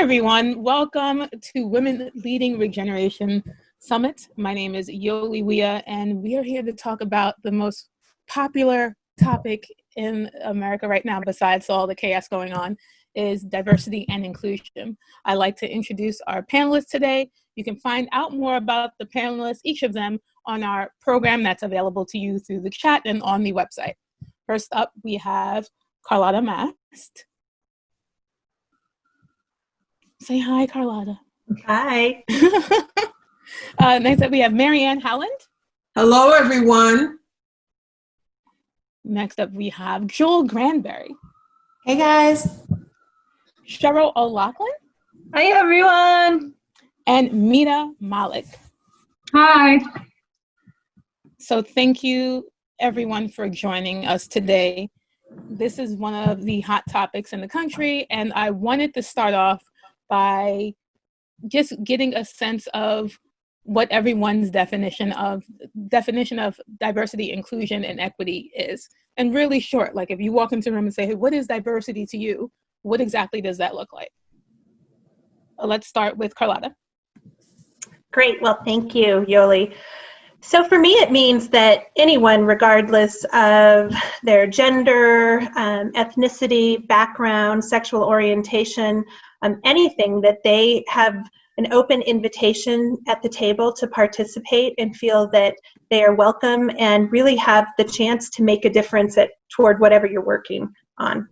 everyone, welcome to Women Leading Regeneration Summit. My name is Yoli Wia, and we are here to talk about the most popular topic in America right now, besides all the chaos going on, is diversity and inclusion. I'd like to introduce our panelists today. You can find out more about the panelists, each of them, on our program that's available to you through the chat and on the website. First up, we have Carlotta Mast. Say hi, Carlotta. Hi. Next up, we have Marianne Howland. Hello, everyone. Next up, we have Joel Granberry. Hey, guys. Cheryl O'Loughlin. Hi, everyone. And Mita Malik. Hi. So thank you, everyone, for joining us today. This is one of the hot topics in the country, and I wanted to start off by just getting a sense of what everyone's definition of diversity, inclusion, and equity is. And really short, like if you walk into a room and say, hey, what is diversity to you? What exactly does that look like? Let's start with Carlotta. Great. Well, thank you, Yoli. So for me, it means that anyone, regardless of their gender, ethnicity, background, sexual orientation, anything, that they have an open invitation at the table to participate and feel that they are welcome and really have the chance to make a difference toward whatever you're working on.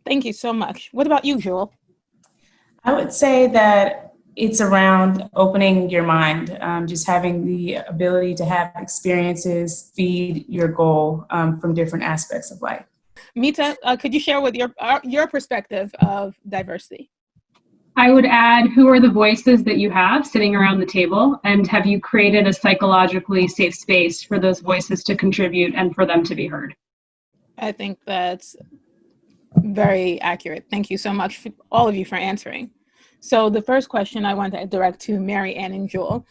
Thank you so much. What about you, Jewel? I would say that it's around opening your mind, just having the ability to have experiences feed your goal from different aspects of life. Mita, could you share with your perspective of diversity? I would add, who are the voices that you have sitting around the table, and have you created a psychologically safe space for those voices to contribute and for them to be heard? I think that's very accurate. Thank you so much, for all of you, for answering. So the first question I want to direct to Mary Ann and Jewel.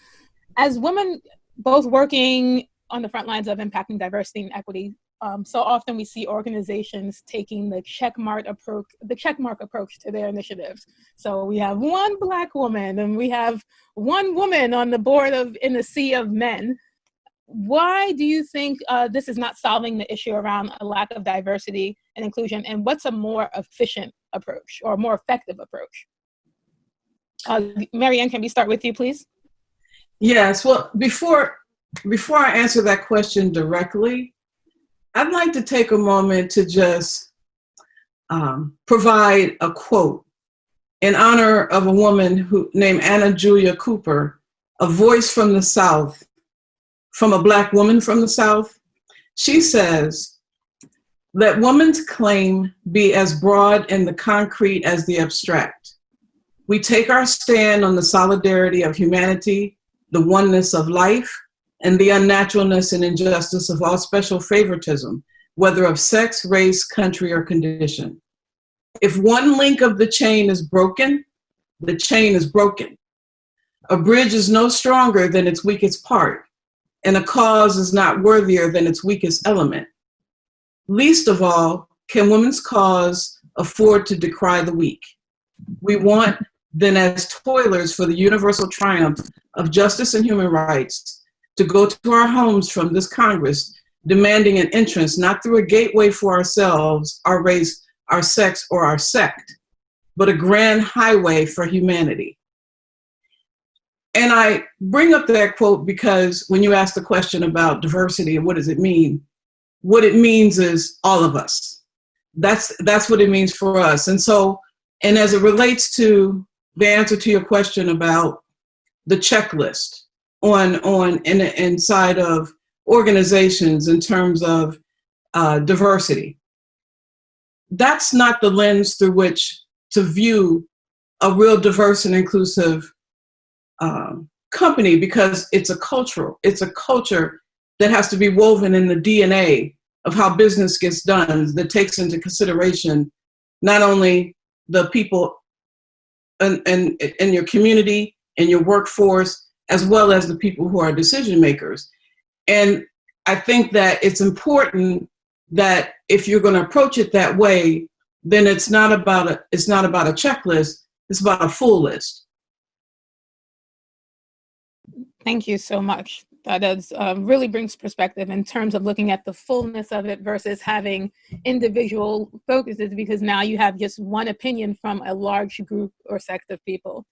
As women both working on the front lines of impacting diversity and equity, so often we see organizations taking the checkmark approach to their initiatives. So we have one Black woman and we have one woman on the board in a sea of men. Why do you think this is not solving the issue around a lack of diversity and inclusion? And what's a more efficient approach or more effective approach? Marianne, can we start with you, please? Yes. Well, before I answer that question directly, I'd like to take a moment to just provide a quote in honor of a woman named Anna Julia Cooper, a voice from the South, from a Black woman from the South. She says, "Let woman's claim be as broad and the concrete as the abstract. We take our stand on the solidarity of humanity, the oneness of life, and the unnaturalness and injustice of all special favoritism, whether of sex, race, country, or condition. If one link of the chain is broken, the chain is broken. A bridge is no stronger than its weakest part, and a cause is not worthier than its weakest element. Least of all can women's cause afford to decry the weak. We want, then, as toilers for the universal triumph of justice and human rights, to go to our homes from this Congress, demanding an entrance not through a gateway for ourselves, our race, our sex, or our sect, but a grand highway for humanity." And I bring up that quote because when you ask the question about diversity and what does it mean, what it means is all of us. That's what it means for us. And so, and as it relates to the answer to your question about the checklist inside of organizations in terms of diversity, that's not the lens through which to view a real diverse and inclusive company, because it's a culture that has to be woven in the DNA of how business gets done, that takes into consideration not only the people in your community and your workforce, as well as the people who are decision makers. And I think that it's important that if you're going to approach it that way, then it's not about a checklist, It's about a full list. Thank you so much. That is really brings perspective in terms of looking at the fullness of it versus having individual focuses, because now you have just one opinion from a large group or sect of people.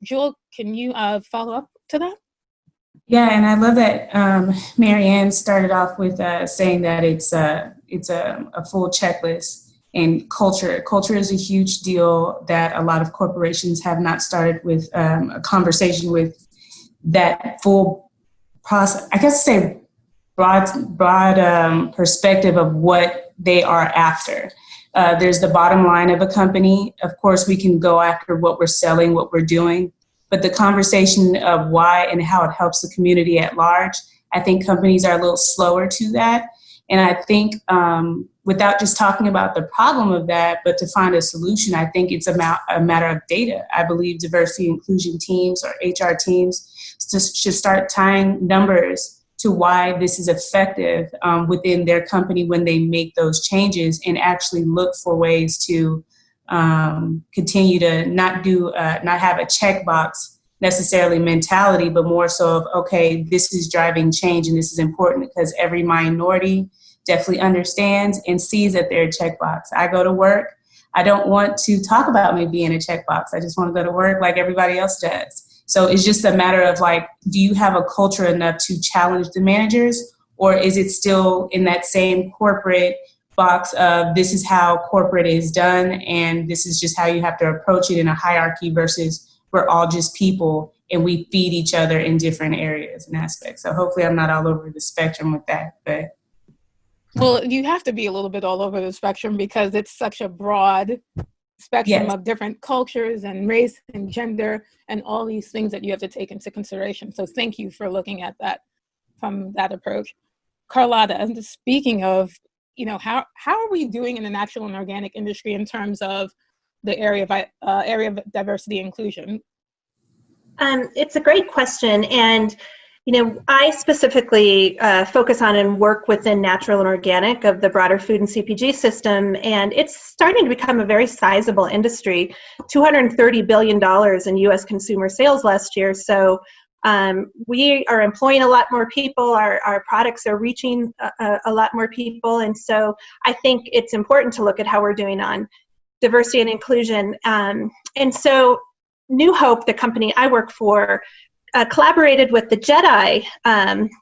Jewel, can you follow up to that? Yeah, and I love that Mary Ann started off with saying that it's a full checklist. And culture is a huge deal that a lot of corporations have not started with a conversation with that full process. I guess say broad perspective of what they are after. There's the bottom line of a company. Of course, we can go after what we're selling, what we're doing. But the conversation of why and how it helps the community at large, I think companies are a little slower to that. And I think without just talking about the problem of that, but to find a solution, I think it's a matter of data. I believe diversity inclusion teams or HR teams should start tying numbers to why this is effective within their company when they make those changes, and actually look for ways to continue to not have a checkbox necessarily mentality, but more so of, okay, this is driving change and this is important, because every minority definitely understands and sees that they're a checkbox. I go to work, I don't want to talk about me being a checkbox. I just want to go to work like everybody else does. So it's just a matter of like, do you have a culture enough to challenge the managers, or is it still in that same corporate box of this is how corporate is done and this is just how you have to approach it in a hierarchy, versus we're all just people and we feed each other in different areas and aspects. So hopefully I'm not all over the spectrum with that, but. Well, you have to be a little bit all over the spectrum because it's such a broad spectrum of different cultures and race and gender and all these things that you have to take into consideration. So thank you for looking at that from that approach. Carlotta, speaking of, how are we doing in the natural and organic industry in terms of the area of diversity and inclusion? It's a great question. And I specifically focus on and work within natural and organic of the broader food and CPG system, and it's starting to become a very sizable industry, $230 billion in U.S. consumer sales last year. So we are employing a lot more people, our products are reaching a lot more people, and so I think it's important to look at how we're doing on diversity and inclusion. And so New Hope, the company I work for, collaborated with the JEDI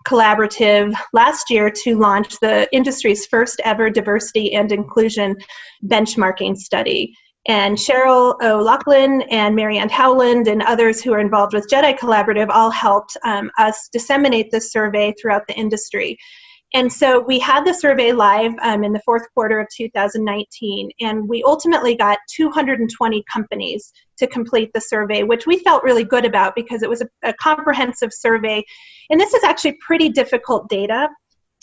Collaborative last year to launch the industry's first ever diversity and inclusion benchmarking study. And Cheryl O'Loughlin and Mary Ann Howland and others who are involved with JEDI Collaborative all helped us disseminate this survey throughout the industry. And so we had the survey live in the fourth quarter of 2019, and we ultimately got 220 companies to complete the survey, which we felt really good about because it was a comprehensive survey. And this is actually pretty difficult data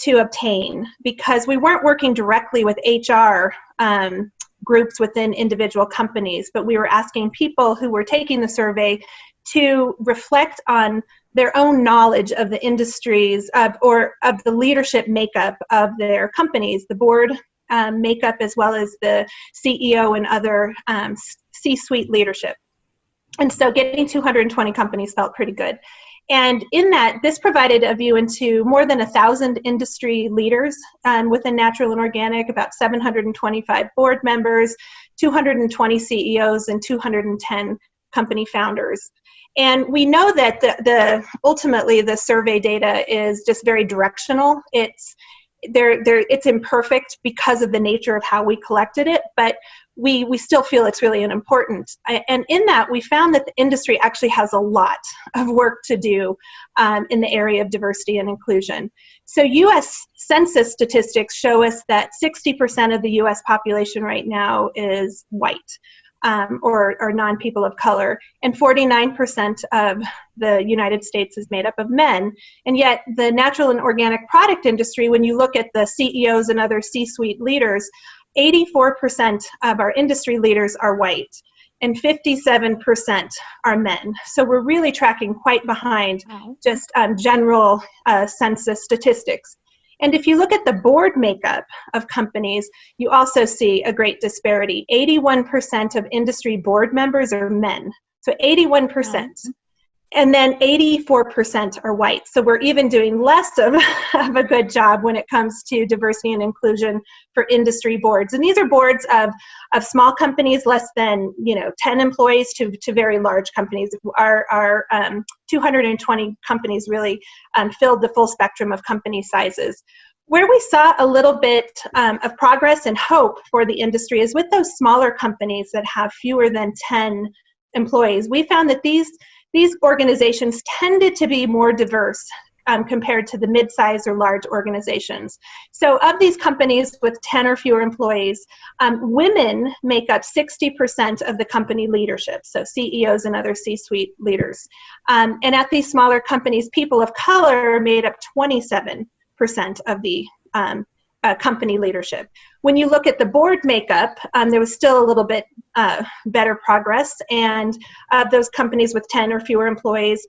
to obtain because we weren't working directly with HR groups within individual companies, but we were asking people who were taking the survey to reflect on their own knowledge of the industries or of the leadership makeup of their companies, the board makeup, as well as the CEO and other C-suite leadership. And so getting 220 companies felt pretty good. And in that, this provided a view into more than 1,000 industry leaders within natural and organic, about 725 board members, 220 CEOs, and 210 company founders. And we know that ultimately the survey data is just very directional. It's imperfect because of the nature of how we collected it, but we still feel it's really important. And in that, we found that the industry actually has a lot of work to do in the area of diversity and inclusion. So U.S. Census statistics show us that 60% of the U.S. population right now is white. Or non-people of color, and 49% of the United States is made up of men. And yet the natural and organic product industry, when you look at the CEOs and other C-suite leaders, 84% of our industry leaders are white and 57% are men. So we're really tracking quite behind just general census statistics. And if you look at the board makeup of companies, you also see a great disparity. 81% of industry board members are men. So 81%. And then 84% are white. So we're even doing less of a good job when it comes to diversity and inclusion for industry boards. And these are boards of small companies, less than 10 employees, to very large companies. Our 220 companies really filled the full spectrum of company sizes. Where we saw a little bit of progress and hope for the industry is with those smaller companies that have fewer than 10 employees. We found that these organizations tended to be more diverse compared to the mid-size or large organizations. So of these companies with 10 or fewer employees, women make up 60% of the company leadership, so CEOs and other C-suite leaders. And at these smaller companies, people of color made up 27% of the company leadership. When you look at the board makeup, there was still a little bit better progress, and of those companies with 10 or fewer employees,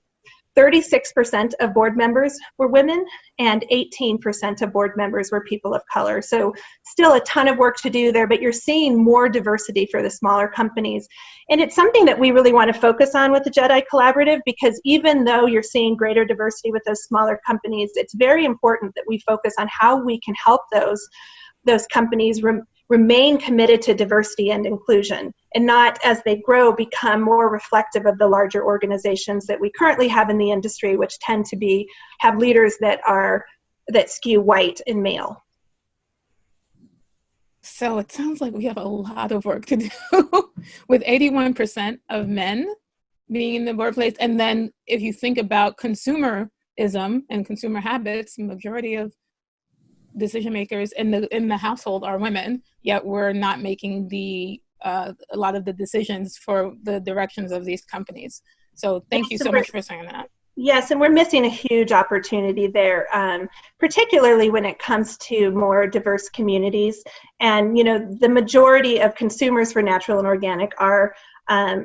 36% of board members were women and 18% of board members were people of color. So still a ton of work to do there, but you're seeing more diversity for the smaller companies. And it's something that we really want to focus on with the JEDI Collaborative, because even though you're seeing greater diversity with those smaller companies, it's very important that we focus on how we can help those companies remain committed to diversity and inclusion, and not, as they grow, become more reflective of the larger organizations that we currently have in the industry, which tend to have leaders that skew white and male. So it sounds like we have a lot of work to do with 81% of men being in the workplace. And then if you think about consumerism and consumer habits, the majority of decision makers in the household are women, yet we're not making a lot of the decisions for the directions of these companies. So thank you so much for saying that. Yes, and we're missing a huge opportunity there, particularly when it comes to more diverse communities. And the majority of consumers for natural and organic are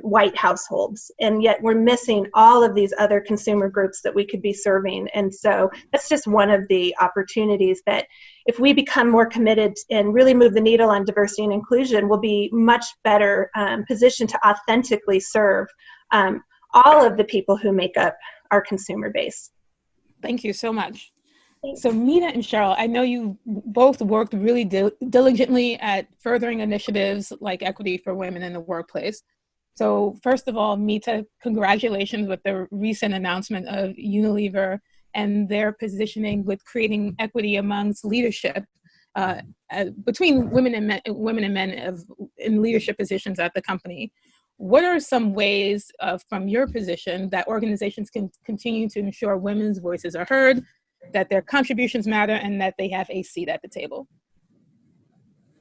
white households, and yet we're missing all of these other consumer groups that we could be serving. And so that's just one of the opportunities that, if we become more committed and really move the needle on diversity and inclusion, we'll be much better positioned to authentically serve all of the people who make up our consumer base. Thank you so much. So Mina and Cheryl, I know you both worked really diligently at furthering initiatives like equity for women in the workplace. So first of all, Mita, congratulations with the recent announcement of Unilever and their positioning with creating equity amongst leadership between women and men in leadership positions at the company. What are some ways from your position that organizations can continue to ensure women's voices are heard, that their contributions matter, and that they have a seat at the table?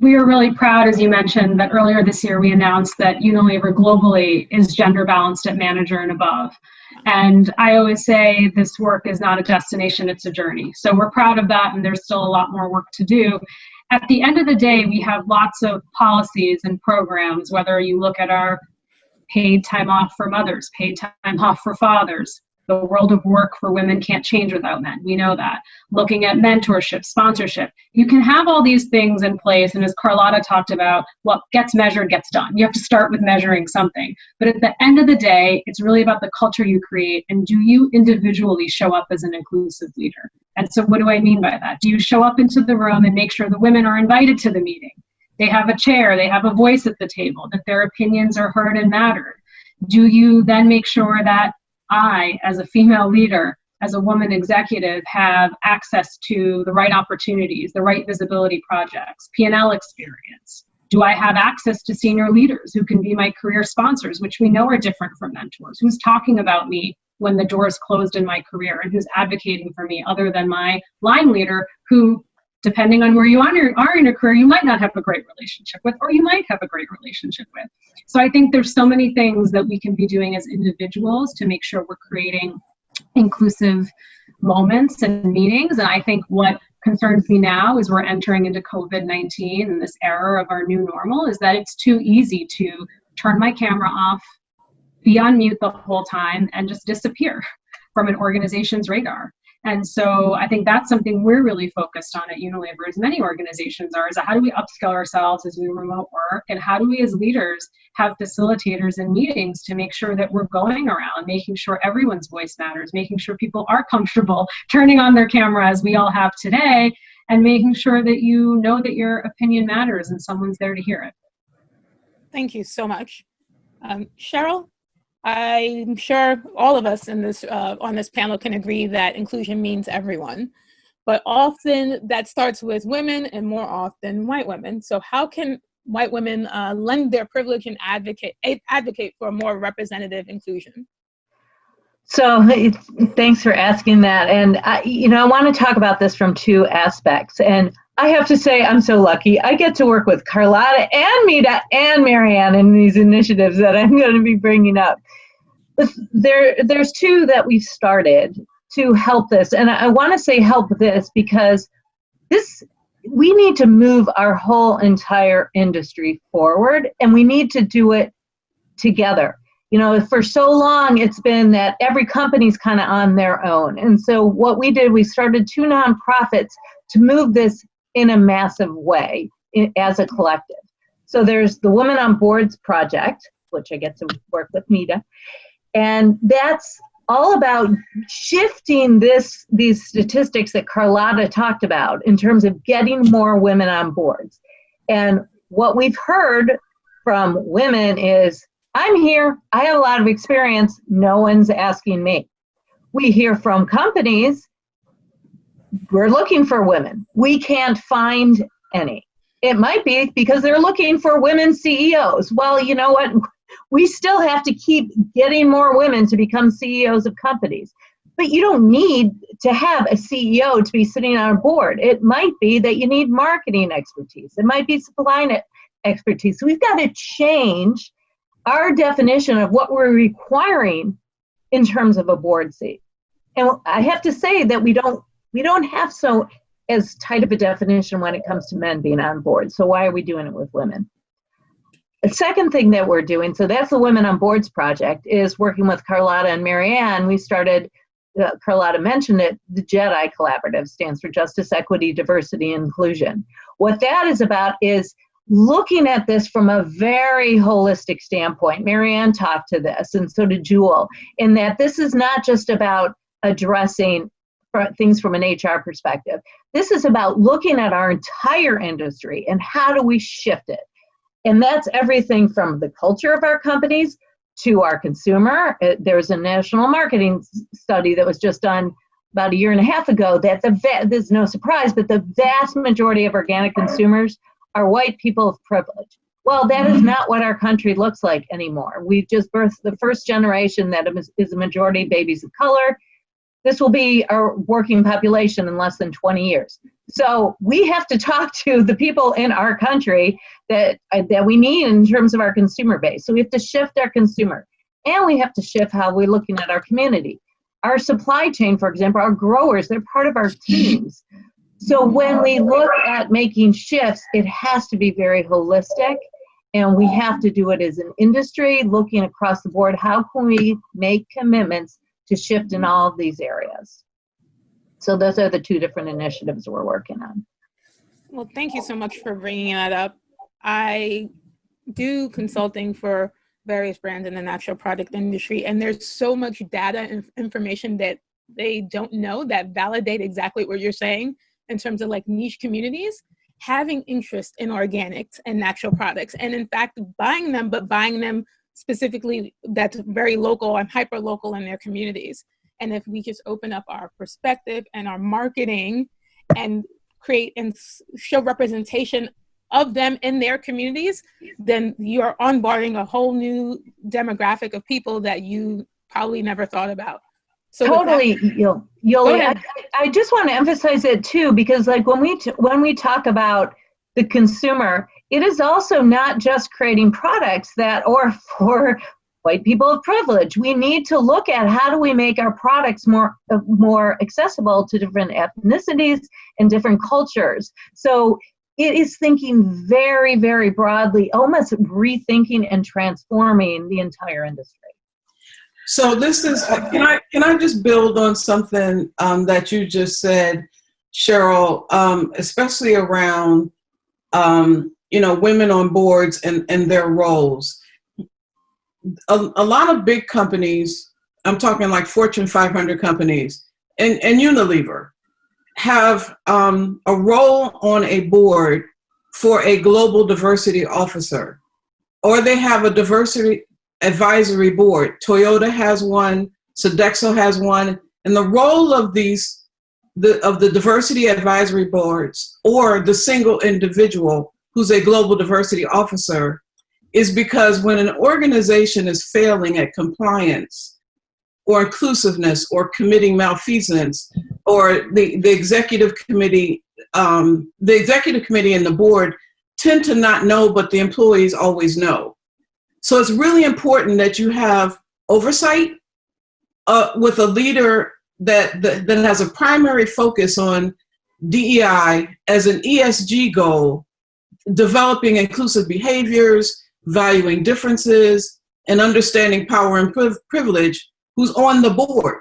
We are really proud, as you mentioned, that earlier this year we announced that Unilever globally is gender balanced at manager and above. And I always say this work is not a destination, it's a journey. So we're proud of that, and there's still a lot more work to do. At the end of the day, we have lots of policies and programs, whether you look at our paid time off for mothers, paid time off for fathers. The world of work for women can't change without men. We know that. Looking at mentorship, sponsorship. You can have all these things in place, and as Carlotta talked about, what gets measured gets done. You have to start with measuring something. But at the end of the day, it's really about the culture you create, and do you individually show up as an inclusive leader? And so what do I mean by that? Do you show up into the room and make sure the women are invited to the meeting? They have a chair, they have a voice at the table, that their opinions are heard and mattered? Do you then make sure that I, as a female leader, as a woman executive, have access to the right opportunities, the right visibility projects, P&L experience? Do I have access to senior leaders who can be my career sponsors, which we know are different from mentors? Who's talking about me when the door's closed in my career, and who's advocating for me other than my line leader, who, depending on where you are in your career, you might not have a great relationship with, or you might have a great relationship with. So I think there's so many things that we can be doing as individuals to make sure we're creating inclusive moments and meetings. And I think what concerns me now as we're entering into COVID-19 and this era of our new normal is that it's too easy to turn my camera off, be on mute the whole time, and just disappear from an organization's radar. And so I think that's something we're really focused on at Unilever, as many organizations are, is how do we upskill ourselves as we remote work, and how do we as leaders have facilitators in meetings to make sure that we're going around, making sure everyone's voice matters, making sure people are comfortable turning on their camera as we all have today, and making sure that you know that your opinion matters and someone's there to hear it. Thank you so much. Cheryl, I'm sure all of us in this on this panel can agree that inclusion means everyone, but often that starts with women and more often white women. So how can white women lend their privilege and advocate for a more representative inclusion? So thanks for asking that. And I want to talk about this from two aspects. And I have to say, I'm so lucky. I get to work with Carlotta and Mita and Marianne in these initiatives that I'm going to be bringing up. But there's two that we've started to help this. And I want to say help this because we need to move our whole entire industry forward, and we need to do it together. For so long, it's been that every company's kind of on their own. And so what we did, we started two nonprofits to move this in a massive way as a collective. So there's the Women on Boards Project, which I get to work with Mita. And that's all about shifting these statistics that Carlotta talked about in terms of getting more women on boards. And what we've heard from women is, I'm here, I have a lot of experience, no one's asking me. We hear from companies, we're looking for women. We can't find any. It might be because they're looking for women CEOs. Well, you know what? We still have to keep getting more women to become CEOs of companies. But you don't need to have a CEO to be sitting on a board. It might be that you need marketing expertise. It might be supply expertise. So we've got to change our definition of what we're requiring in terms of a board seat. And I have to say that we don't have so as tight of a definition when it comes to men being on board. So why are we doing it with women? The second thing that we're doing, so that's the Women on Boards project, is working with Carlotta and Marianne. We started, Carlotta mentioned it, the JEDI Collaborative, stands for Justice, Equity, Diversity, and Inclusion. What that is about is looking at this from a very holistic standpoint. Marianne talked to this, and so did Jewel, in that this is not just about addressing things from an HR perspective. This is about looking at our entire industry and how do we shift it. And that's everything from the culture of our companies to our consumer. There was a national marketing study that was just done about a year and a half ago that there's no surprise, but the vast majority of organic consumers are white people of privilege. Well, that is not what our country looks like anymore. We've just birthed the first generation that is a majority babies of color. This will be our working population in less than 20 years. So we have to talk to the people in our country that we need in terms of our consumer base. So we have to shift our consumer, and we have to shift how we're looking at our community. Our supply chain, for example, our growers, they're part of our teams. So when we look at making shifts, it has to be very holistic, and we have to do it as an industry, looking across the board. How can we make commitments to shift in all of these areas? So those are the two different initiatives we're working on. Well, thank you so much for bringing that up. I do consulting for various brands in the natural product industry, and there's so much data and information that they don't know that validate exactly what you're saying in terms of like niche communities having interest in organics and natural products, and in fact buying them, but buying them specifically that's very local and hyper local in their communities. And if we just open up our perspective and our marketing and create and show representation of them in their communities, then you're onboarding a whole new demographic of people that you probably never thought about. So totally, Yoli. I just want to emphasize it too, because like when we talk about the consumer, it is also not just creating products that are for white people of privilege. We need to look at how do we make our products more accessible to different ethnicities and different cultures. So it is thinking very, very broadly, almost rethinking and transforming the entire industry. So this is, can I just build on something that you just said, Cheryl, especially around, women on boards and their roles. A lot of big companies, I'm talking like Fortune 500 companies, and Unilever, have a role on a board for a global diversity officer, or they have a diversity advisory board. Toyota has one, Sodexo has one, and the role of the diversity advisory boards or the single individual who's a global diversity officer is because when an organization is failing at compliance or inclusiveness or committing malfeasance, or the executive committee and the board tend to not know, but the employees always know. So it's really important that you have oversight with a leader that has a primary focus on DEI as an ESG goal, developing inclusive behaviors, valuing differences, and understanding power and privilege, who's on the board.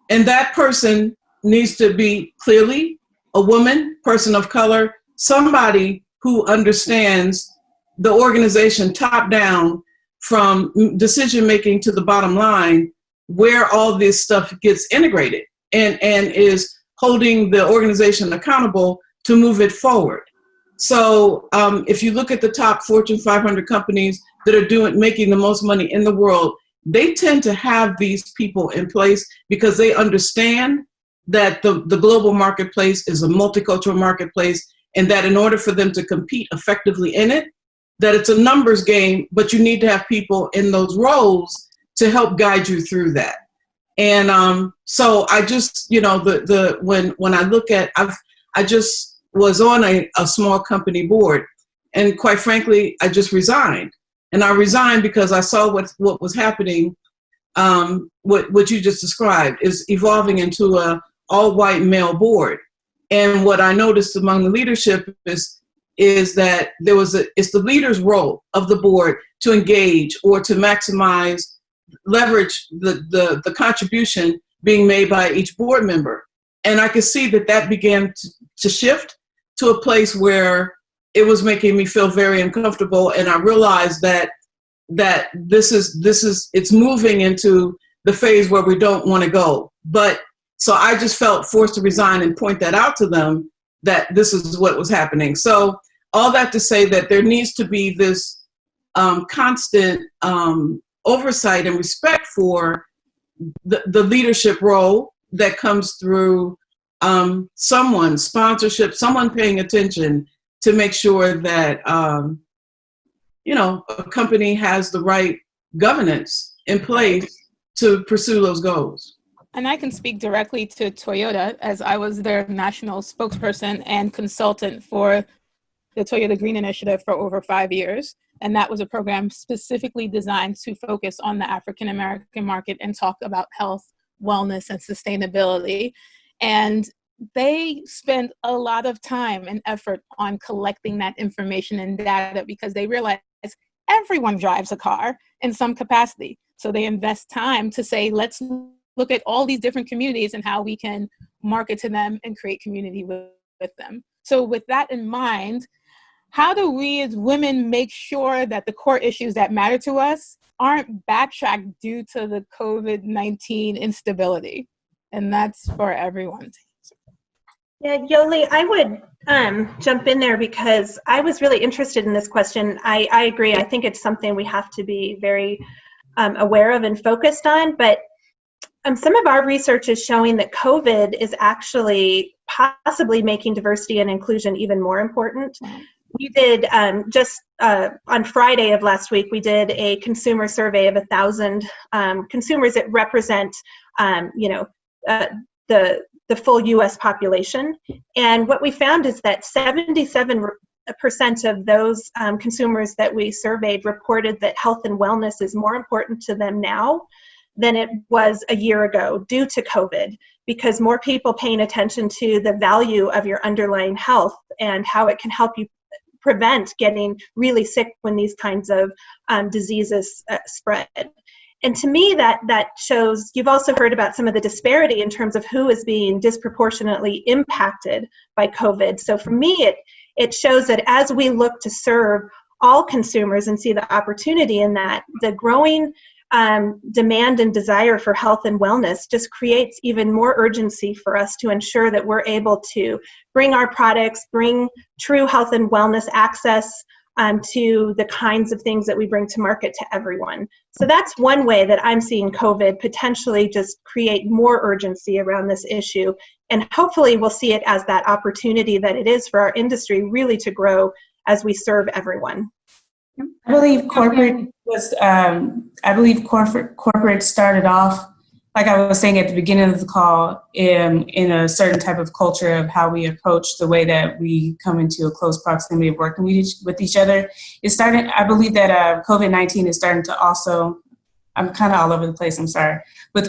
And that person needs to be clearly a woman, person of color, somebody who understands the organization top down, from decision making to the bottom line, where all this stuff gets integrated, and is holding the organization accountable to move it forward. So if you look at the top Fortune 500 companies that are making the most money in the world, they tend to have these people in place because they understand that the global marketplace is a multicultural marketplace, and that in order for them to compete effectively in it, that it's a numbers game, but you need to have people in those roles to help guide you through that. And so I just, when I look at, I just was on a small company board, and quite frankly, I just resigned. And I resigned because I saw what was happening, what you just described is evolving into a all-white male board. And what I noticed among the leadership is that it's the leader's role of the board to engage or to maximize, leverage the contribution being made by each board member. And I could see that began to shift to a place where it was making me feel very uncomfortable. And I realized that it's moving into the phase where we don't want to go. But so I just felt forced to resign and point that out to them, that this is what was happening. So all that to say that there needs to be this constant oversight and respect for the leadership role that comes through sponsorship, someone paying attention to make sure that, a company has the right governance in place to pursue those goals. And I can speak directly to Toyota, as I was their national spokesperson and consultant for the Toyota Green Initiative for over 5 years. And that was a program specifically designed to focus on the African American market and talk about health, wellness, and sustainability. And they spent a lot of time and effort on collecting that information and data because they realized everyone drives a car in some capacity. So they invest time to say, let's look at all these different communities and how we can market to them and create community with them. So with that in mind, how do we as women make sure that the core issues that matter to us aren't backtracked due to the COVID-19 instability? And that's for everyone. Yeah, Yoli, I would jump in there because I was really interested in this question. I agree. I think it's something we have to be very aware of and focused on. But some of our research is showing that COVID is actually possibly making diversity and inclusion even more important. We did just on Friday of last week, we did a consumer survey of 1,000 consumers that represent, the full U.S. population. And what we found is that 77% of those consumers that we surveyed reported that health and wellness is more important to them now than it was a year ago due to COVID, because more people paying attention to the value of your underlying health and how it can help you prevent getting really sick when these kinds of diseases spread. And to me, that shows, you've also heard about some of the disparity in terms of who is being disproportionately impacted by COVID. So for me, it shows that as we look to serve all consumers and see the opportunity in that, the growing demand and desire for health and wellness just creates even more urgency for us to ensure that we're able to bring our products, bring true health and wellness access to the kinds of things that we bring to market to everyone. So that's one way that I'm seeing COVID potentially just create more urgency around this issue. And hopefully we'll see it as that opportunity that it is for our industry really to grow as we serve everyone. I believe corporate started off, like I was saying at the beginning of the call, in a certain type of culture of how we approach the way that we come into a close proximity of working with each other. It started, I believe that COVID-19 is starting to also, I'm kind of all over the place, I'm sorry, with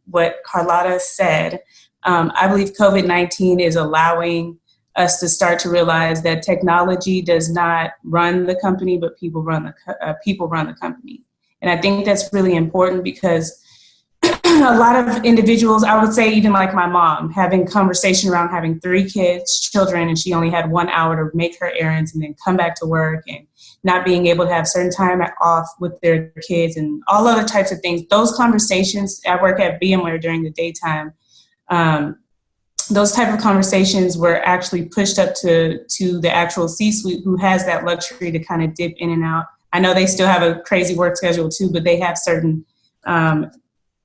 what Carlotta said. I believe COVID-19 is allowing us to start to realize that technology does not run the company, but people run the company. And I think that's really important because a lot of individuals, I would say even like my mom, having conversation around having 3 children, and she only had 1 hour to make her errands and then come back to work, and not being able to have certain time off with their kids and all other types of things. Those conversations, I work at VMware during the daytime, those type of conversations were actually pushed up to the actual C-suite, who has that luxury to kind of dip in and out. I know they still have a crazy work schedule too, but they have certain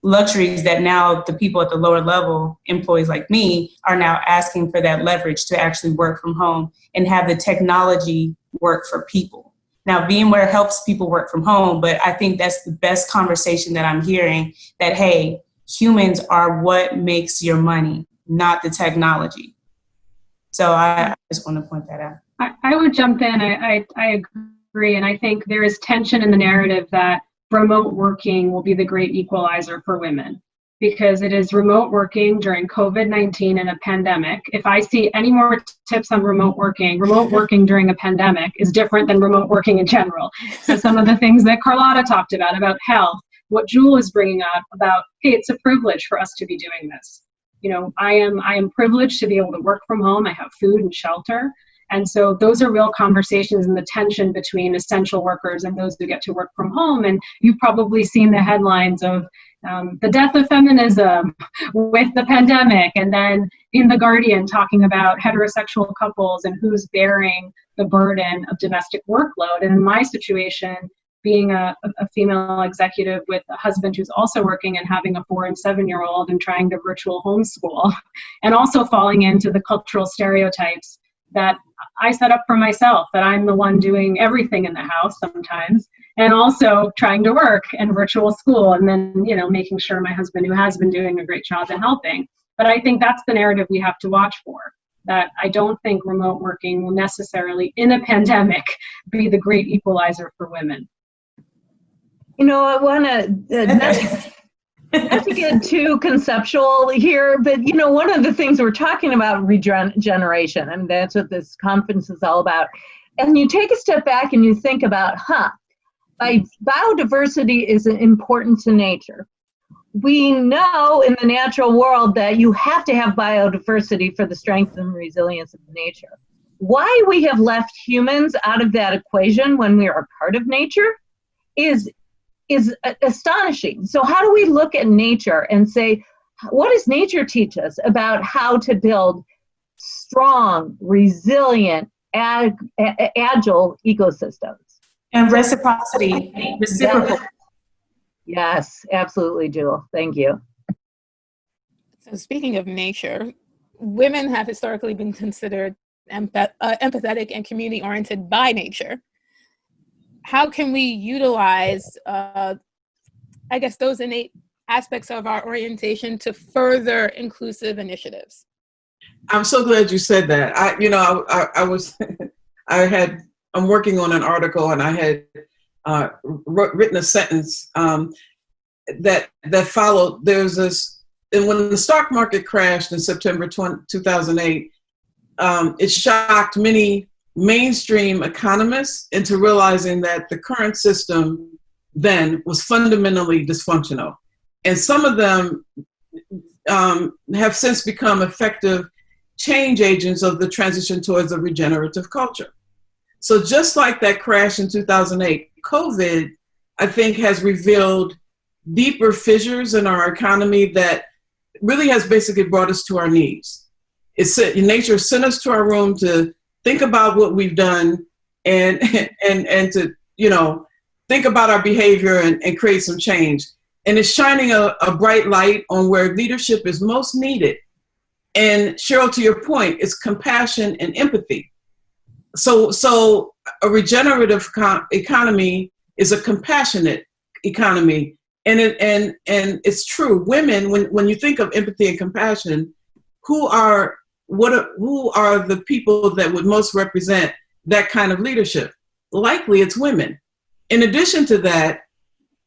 luxuries that now the people at the lower level, employees like me, are now asking for that leverage to actually work from home and have the technology work for people. Now, VMware helps people work from home, but I think that's the best conversation that I'm hearing, that, hey, humans are what makes your money, not the technology. So I just want to point that out. I would jump in. I agree. And I think there is tension in the narrative that remote working will be the great equalizer for women, because it is remote working during COVID-19 and a pandemic. If I see any more tips on remote working during a pandemic is different than remote working in general. So some of the things that Carlotta talked about health, what Jewel is bringing up about, hey, it's a privilege for us to be doing this. You know, I am privileged to be able to work from home. I have food and shelter. And so those are real conversations, and the tension between essential workers and those who get to work from home. And you've probably seen the headlines of the death of feminism with the pandemic, and then in The Guardian talking about heterosexual couples and who's bearing the burden of domestic workload. And in my situation, being a female executive with a husband who's also working and having a 4 and 7-year-old and trying to virtual homeschool, and also falling into the cultural stereotypes that I set up for myself, that I'm the one doing everything in the house sometimes, and also trying to work and virtual school, and then, you know, making sure my husband, who has been doing a great job in helping. But I think that's the narrative we have to watch for, that I don't think remote working will necessarily, in a pandemic, be the great equalizer for women. You know, I want to, not to get too conceptual here, but, you know, one of the things we're talking about, regeneration, and that's what this conference is all about. And you take a step back and you think about, biodiversity is important to nature. We know in the natural world that you have to have biodiversity for the strength and resilience of nature. Why we have left humans out of that equation when we are part of nature is astonishing. So how do we look at nature and say, what does nature teach us about how to build strong, resilient, agile ecosystems? And reciprocity, reciprocal. Yes, absolutely, Jewel. Thank you. So speaking of nature, women have historically been considered empathetic and community-oriented by nature. How can we utilize, I guess, those innate aspects of our orientation to further inclusive initiatives? I'm so glad you said that. I'm working on an article, and I had written a sentence that followed. There's this, and when the stock market crashed in September 2008, it shocked many mainstream economists into realizing that the current system then was fundamentally dysfunctional. And some of them have since become effective change agents of the transition towards a regenerative culture. So just like that crash in 2008, COVID, I think, has revealed deeper fissures in our economy that really has basically brought us to our knees. Nature sent us to our room to think about what we've done and to, think about our behavior and create some change. And it's shining a bright light on where leadership is most needed. And Cheryl, to your point, it's compassion and empathy. So a regenerative economy is a compassionate economy. And it's true. Women, when you think of empathy and compassion, who are the people that would most represent that kind of leadership? Likely it's women. In addition to that,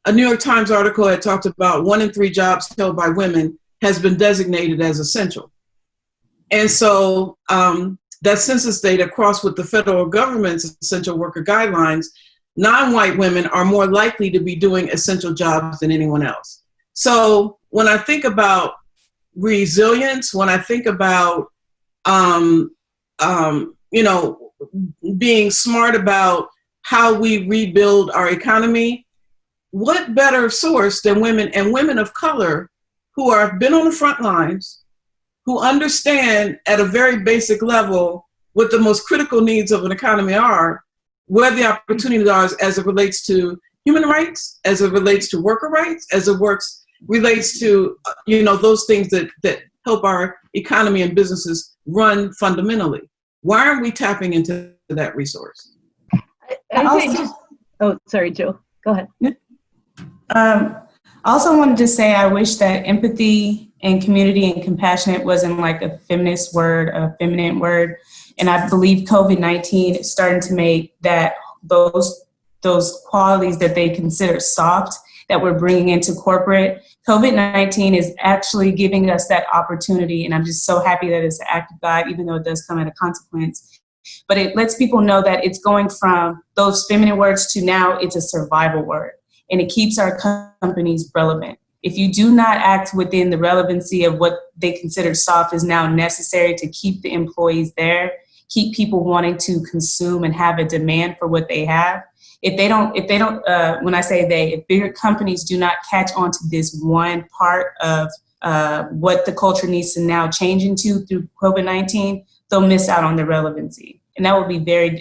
a New York Times article had talked about 1 in 3 jobs held by women has been designated as essential. And so that census data crossed with the federal government's essential worker guidelines, non-white women are more likely to be doing essential jobs than anyone else. So when I think about resilience, when I think about, being smart about how we rebuild our economy, what better source than women, and women of color who have been on the front lines, who understand at a very basic level what the most critical needs of an economy are, where the opportunities are as it relates to human rights, as it relates to worker rights, as it relates to those things that help our economy and businesses run fundamentally. Why aren't we tapping into that resource? Sorry, Joe. Go ahead. I also wanted to say I wish that empathy and community and compassionate wasn't like a feminist word, a feminine word. And I believe COVID-19 is starting to make that those qualities that they consider soft that we're bringing into corporate. COVID-19 is actually giving us that opportunity. And I'm just so happy that it's an act of God, even though it does come at a consequence. But it lets people know that it's going from those feminine words to now it's a survival word. And it keeps our companies relevant. If you do not act within the relevancy of what they consider soft is now necessary to keep the employees there, keep people wanting to consume and have a demand for what they have. If they don't, when I say they, if bigger companies do not catch on to this one part of what the culture needs to now change into through COVID-19, they'll miss out on the relevancy. And that will be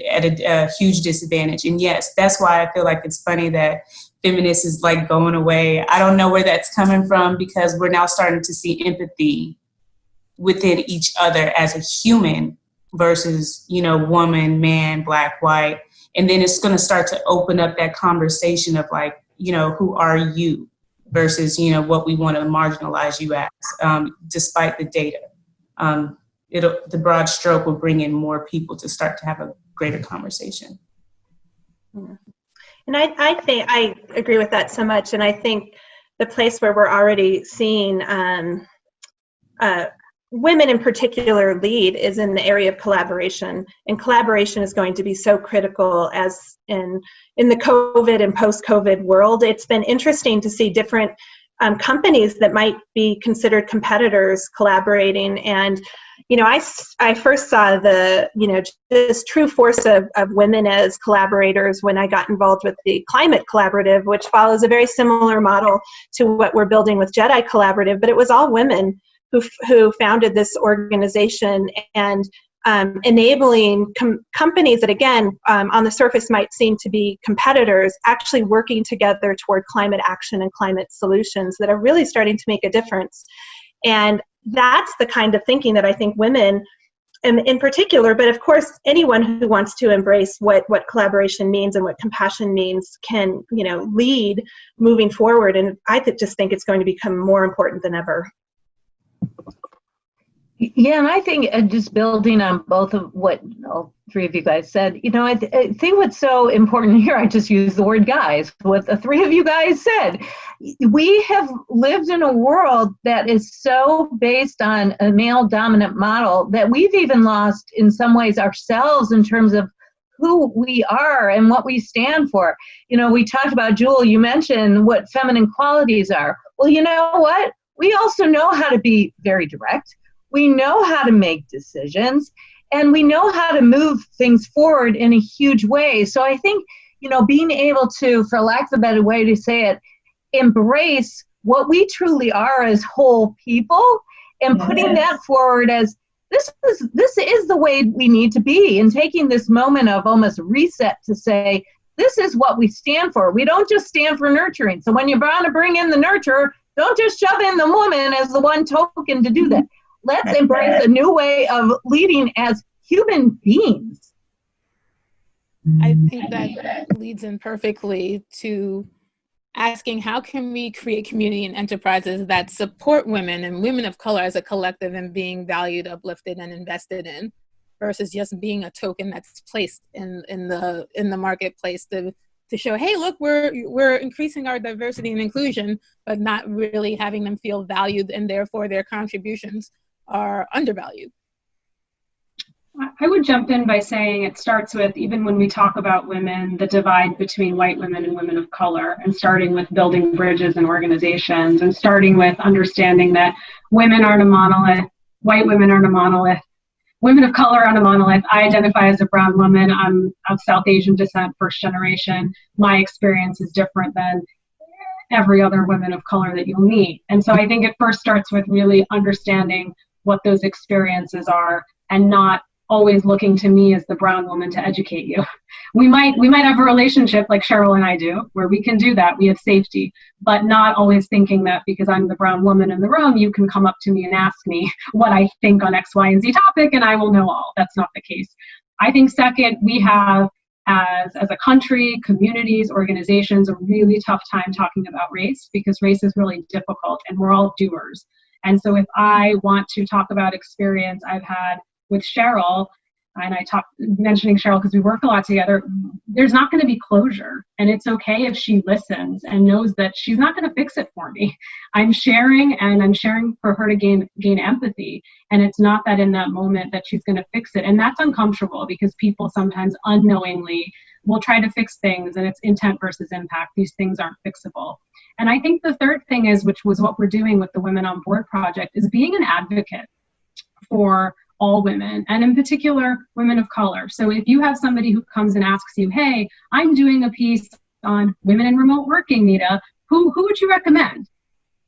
at a huge disadvantage. And yes, that's why I feel like it's funny that feminist is like going away. I don't know where that's coming from, because we're now starting to see empathy within each other as a human versus, woman, man, black, white. And then it's going to start to open up that conversation of like, who are you versus, what we want to marginalize you as, despite the data. The broad stroke will bring in more people to start to have a greater conversation. Yeah. And I think I agree with that so much. And I think the place where we're already seeing women in particular lead is in the area of collaboration. And collaboration is going to be so critical as in the COVID and post-COVID world. It's been interesting to see different companies that might be considered competitors collaborating. And I first saw this true force of women as collaborators when I got involved with the Climate Collaborative, which follows a very similar model to what we're building with Jedi Collaborative, but it was all women who founded this organization and enabling companies that, again, on the surface might seem to be competitors, actually working together toward climate action and climate solutions that are really starting to make a difference. And that's the kind of thinking that I think women in particular, but of course anyone who wants to embrace what collaboration means and what compassion means can lead moving forward. And I just think it's going to become more important than ever. Yeah, and I think just building on both of what all three of you guys said, I think what's so important here, I just use the word guys, what the three of you guys said. We have lived in a world that is so based on a male dominant model that we've even lost in some ways ourselves in terms of who we are and what we stand for. You know, we talked about, Jewel, you mentioned what feminine qualities are. Well, you know what? We also know how to be very direct. We know how to make decisions, and we know how to move things forward in a huge way. So I think, you know, being able to, for lack of a better way to say it, embrace what we truly are as whole people and putting that forward as this is the way we need to be, and taking this moment of almost reset to say, this is what we stand for. We don't just stand for nurturing. So when you want to bring in the nurturer, don't just shove in the woman as the one token to do that. Let's embrace a new way of leading as human beings. I think that leads in perfectly to asking, how can we create community and enterprises that support women and women of color as a collective and being valued, uplifted, and invested in, versus just being a token that's placed in the marketplace to show, hey, look, we're increasing our diversity and inclusion, but not really having them feel valued, and therefore their contributions are undervalued. I would jump in by saying it starts with, even when we talk about women, the divide between white women and women of color, and starting with building bridges and organizations, and starting with understanding that women aren't a monolith, white women aren't a monolith, women of color aren't a monolith. I identify as a brown woman. I'm of South Asian descent, first generation. My experience is different than every other woman of color that you'll meet. And so I think it first starts with really understanding what those experiences are, and not always looking to me as the brown woman to educate you. We might have a relationship like Cheryl and I do, where we can do that, we have safety, but not always thinking that because I'm the brown woman in the room, you can come up to me and ask me what I think on X, Y, and Z topic, and I will know all. That's not the case. I think second, we have, as a country, communities, organizations, a really tough time talking about race, because race is really difficult and we're all doers. And so if I want to talk about experience I've had with Cheryl, and mentioning Cheryl because we work a lot together, there's not going to be closure. And it's okay if she listens and knows that she's not going to fix it for me. I'm sharing for her to gain empathy. And it's not that in that moment that she's going to fix it. And that's uncomfortable, because people sometimes unknowingly will try to fix things, and it's intent versus impact. These things aren't fixable. And I think the third thing is, which was what we're doing with the Women on Board project, is being an advocate for all women, and in particular, women of color. So if you have somebody who comes and asks you, hey, I'm doing a piece on women in remote working, Nita, who would you recommend?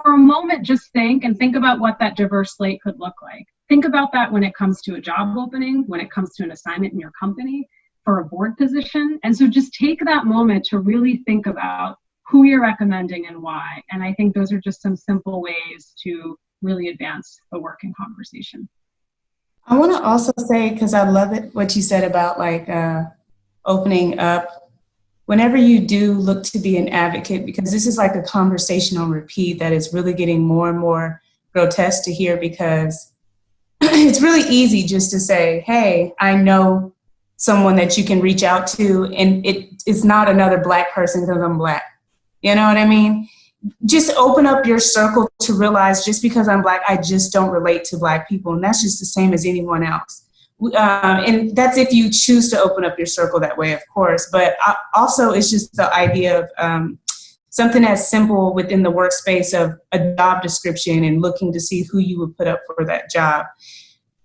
For a moment, just think about what that diverse slate could look like. Think about that when it comes to a job opening, when it comes to an assignment in your company, for a board position. And so just take that moment to really think about who you're recommending and why. And I think those are just some simple ways to really advance the working conversation. I want to also say, because I love it, what you said about opening up. Whenever you do look to be an advocate, because this is like a conversation on repeat that is really getting more and more grotesque to hear, because it's really easy just to say, hey, I know someone that you can reach out to, and it's not another Black person because I'm Black. You know what I mean? Just open up your circle to realize, just because I'm Black, I just don't relate to Black people. And that's just the same as anyone else. And that's if you choose to open up your circle that way, of course. But also, it's just the idea of something as simple within the workspace of a job description and looking to see who you would put up for that job.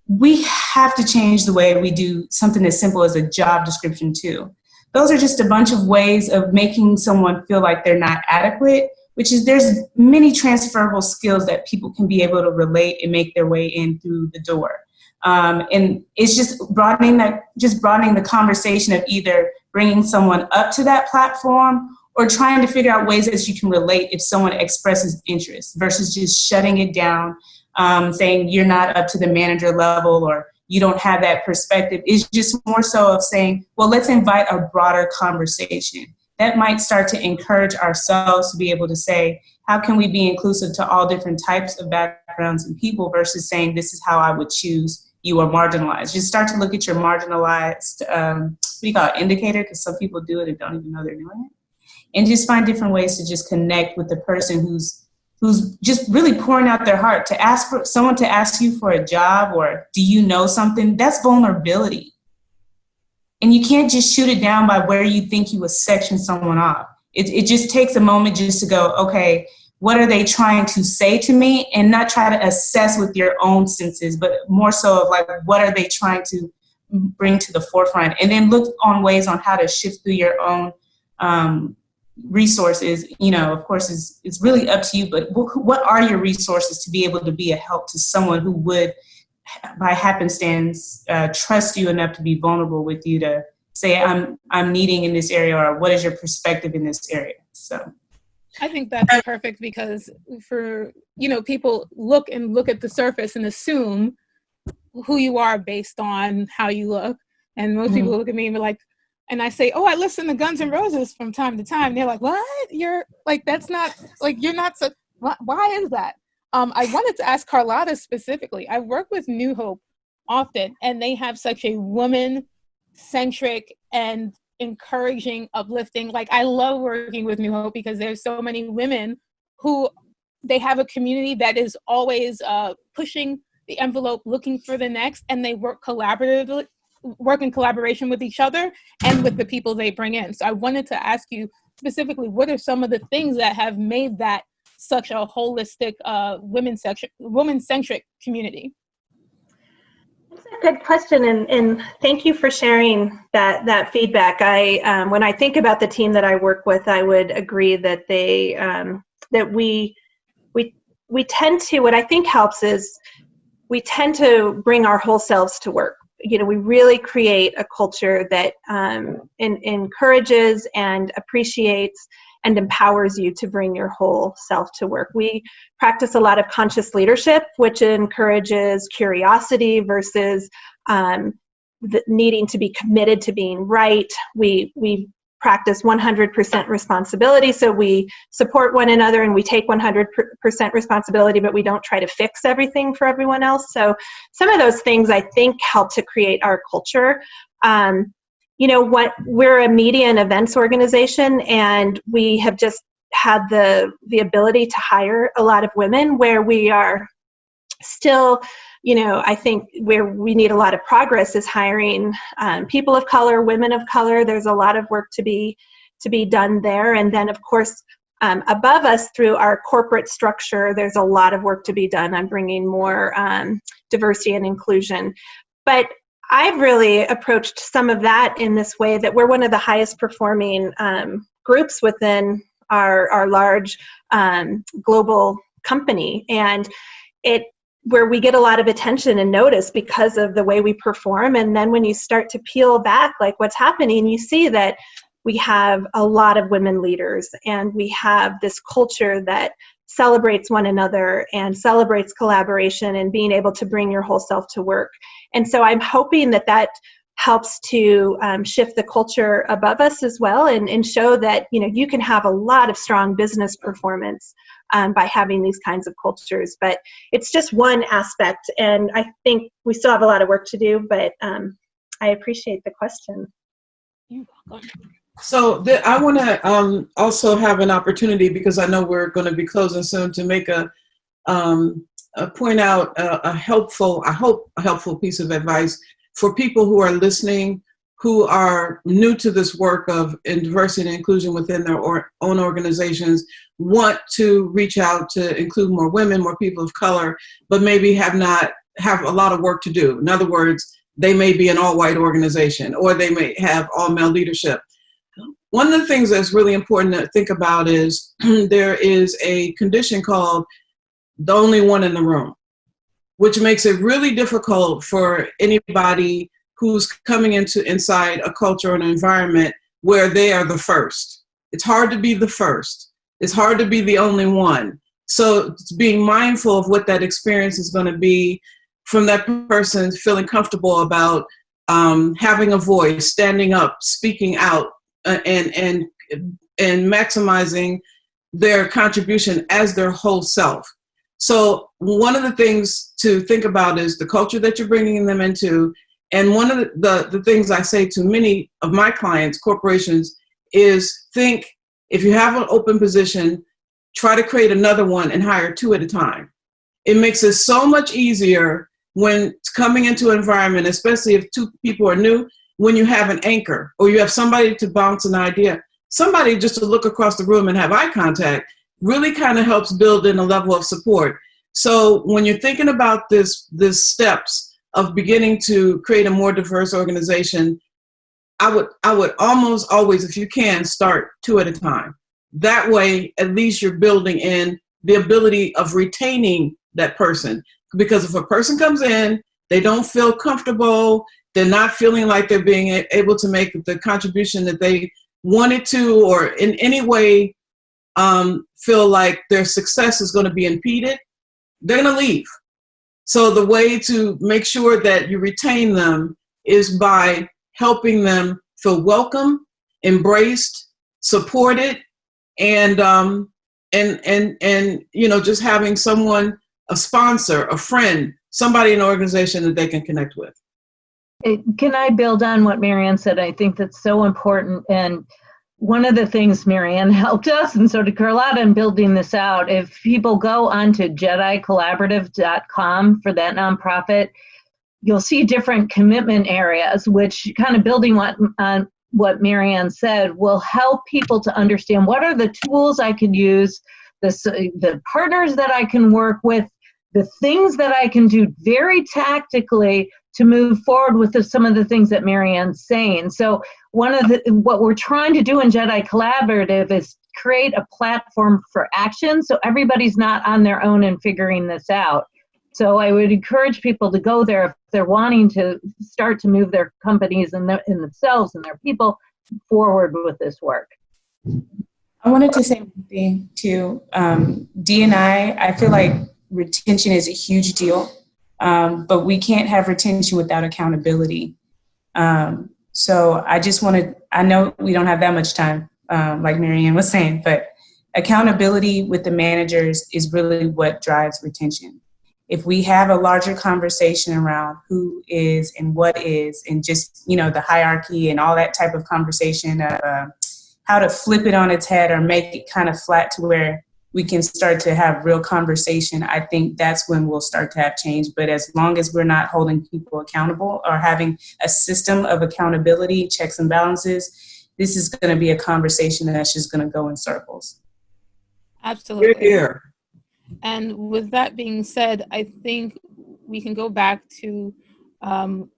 We have to change the way we do something as simple as a job description too. Those are just a bunch of ways of making someone feel like they're not adequate, which is, there's many transferable skills that people can be able to relate and make their way in through the door. And it's just broadening the conversation of either bringing someone up to that platform or trying to figure out ways that you can relate if someone expresses interest, versus just shutting it down, saying you're not up to the manager level or you don't have that perspective. It's just more so of saying, well, let's invite a broader conversation. That might start to encourage ourselves to be able to say, how can we be inclusive to all different types of backgrounds and people, versus saying this is how I would choose you are marginalized. Just start to look at your marginalized, indicator, because some people do it and don't even know they're doing it. And just find different ways to just connect with the person who's just really pouring out their heart. To ask for someone to ask you for a job, or do you know something, that's vulnerability. And you can't just shoot it down by where you think you would section someone off. It just takes a moment just to go, okay, what are they trying to say to me? And not try to assess with your own senses, but more so of like, what are they trying to bring to the forefront? And then look on ways on how to shift through your own resources. You know, of course, it's really up to you, but what are your resources to be able to be a help to someone who would, by happenstance, trust you enough to be vulnerable with you to say, I'm needing in this area, or what is your perspective in this area? So I think that's perfect, because for, people look at the surface and assume who you are based on how you look. And most people look at me and be like, and I say, oh, I listen to Guns N' Roses from time to time. They're like, what? You're like, that's not, like, you're not so, why is that? I wanted to ask Carlotta specifically. I work with New Hope often, and they have such a woman-centric and encouraging, uplifting, like, I love working with New Hope because there's so many women who, they have a community that is always pushing the envelope, looking for the next, and they work in collaboration with each other and with the people they bring in. So I wanted to ask you specifically, what are some of the things that have made that such a holistic, women-centric community? That's a good question, and thank you for sharing that feedback. When I think about the team that I work with, I would agree that we tend to, what I think helps is we tend to bring our whole selves to work. We really create a culture that encourages and appreciates and empowers you to bring your whole self to work. We practice a lot of conscious leadership, which encourages curiosity versus needing to be committed to being right. We practice 100% responsibility, so we support one another and we take 100% responsibility, but we don't try to fix everything for everyone else. So some of those things I think help to create our culture. We're a media and events organization, and we have just had the ability to hire a lot of women, where we are still, I think where we need a lot of progress is hiring people of color, women of color. There's a lot of work to be done there. And then, of course, above us through our corporate structure, there's a lot of work to be done on bringing more diversity and inclusion. But I've really approached some of that in this way, that we're one of the highest performing groups within our large global company. And where we get a lot of attention and notice because of the way we perform. And then when you start to peel back, like what's happening, you see that we have a lot of women leaders, and we have this culture that celebrates one another and celebrates collaboration and being able to bring your whole self to work. And so I'm hoping that helps to shift the culture above us as well, and show that you can have a lot of strong business performance by having these kinds of cultures. But it's just one aspect, and I think we still have a lot of work to do, but I appreciate the question. You're welcome. So I want to also have an opportunity, because I know we're going to be closing soon, to make point out a helpful piece of advice for people who are listening, who are new to this work of diversity and inclusion within their own organizations, want to reach out to include more women, more people of color, but maybe have a lot of work to do. In other words, they may be an all-white organization, or they may have all-male leadership. One of the things that's really important to think about is there is a condition called the only one in the room, which makes it really difficult for anybody who's coming inside a culture or an environment where they are the first. It's hard to be the first. It's hard to be the only one. So being mindful of what that experience is going to be from that person feeling comfortable about having a voice, standing up, speaking out, and maximizing their contribution as their whole self. So one of the things to think about is the culture that you're bringing them into. And one of the things I say to many of my clients, corporations, is think, if you have an open position, try to create another one and hire 2 at a time. It makes it so much easier when coming into an environment, especially if 2 people are new. when you have an anchor or you have somebody to bounce an idea. Somebody just to look across the room and have eye contact really kind of helps build in a level of support. So when you're thinking about this steps of beginning to create a more diverse organization, I would almost always, if you can, start 2 at a time. That way, at least you're building in the ability of retaining that person. Because if a person comes in, they don't feel comfortable, they're not feeling like they're being able to make the contribution that they wanted to, or in any way feel like their success is going to be impeded, they're going to leave. So the way to make sure that you retain them is by helping them feel welcome, embraced, supported, and just having someone, a sponsor, a friend, somebody in the organization that they can connect with. Can I build on what Marianne said? I think that's so important. And one of the things Marianne helped us, and so did Carlotta, in building this out, if people go onto JediCollaborative.com for that nonprofit, you'll see different commitment areas, which kind of building on what Marianne said will help people to understand what are the tools I can use, the partners that I can work with, the things that I can do very tactically to move forward with some of the things that Marianne's saying. So what we're trying to do in Jedi Collaborative is create a platform for action so everybody's not on their own and figuring this out. So I would encourage people to go there if they're wanting to start to move their companies and themselves and their people forward with this work. I wanted to say one thing too. D&I, I feel like retention is a huge deal, but we can't have retention without accountability. So I know we don't have that much time, like Marianne was saying, but accountability with the managers is really what drives retention. If we have a larger conversation around who is and what is, and just, the hierarchy and all that type of conversation, how to flip it on its head or make it kind of flat to where we can start to have real conversation, I think that's when we'll start to have change. But as long as we're not holding people accountable or having a system of accountability, checks and balances, this is going to be a conversation that's just going to go in circles. Absolutely. Here. And with that being said, I think we can go back to kind